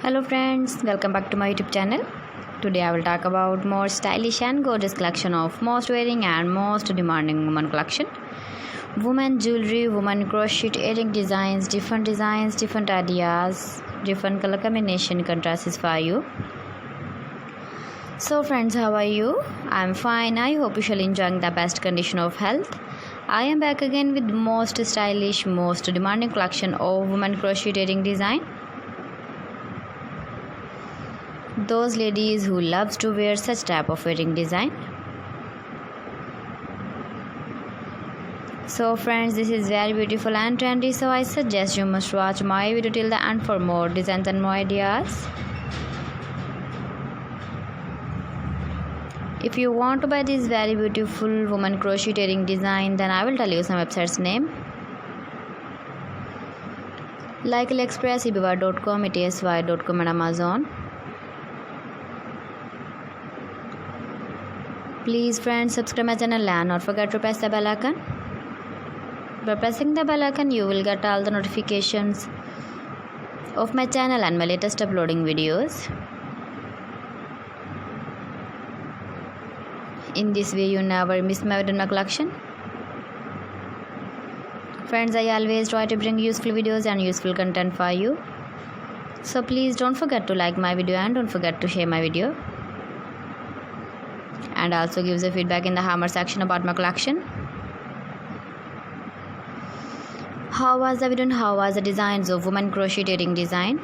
Hello friends, welcome back to my YouTube channel. Today I will talk about more stylish and gorgeous collection of most wearing and most demanding woman collection. Woman jewelry, woman crochet earring designs, different ideas, different color combination contrasts for you. So friends, how are you? I am fine. I hope you shall enjoying the best condition of health. I am back again with most stylish, most demanding collection of woman crochet earring design. Those ladies who loves to wear such type of earring design. So friends, this is very beautiful and trendy, so I suggest you must watch my video till the end for more designs and more ideas. If you want to buy this very beautiful woman crochet earring design, then I will tell you some websites name like AliExpress, eBay.com, etsy.com and Amazon. Please friends, subscribe my channel and not forget to press the bell icon. By pressing the bell icon, you will get all the notifications of my channel and my latest uploading videos. In this way, you never miss my video in my collection. Friends, I always try to bring useful videos and useful content for you. So please don't forget to like my video and don't forget to share my video. And also give the feedback in the hammer section about my collection. How was the video and how was the designs of woman crochet earring design?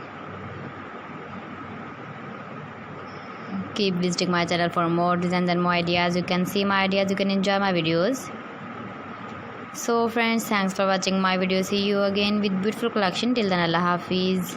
Keep visiting my channel for more designs and more ideas. You can see my ideas, you can enjoy my videos. So friends, thanks for watching my video. See you again with beautiful collection. Till then, Allah Hafiz.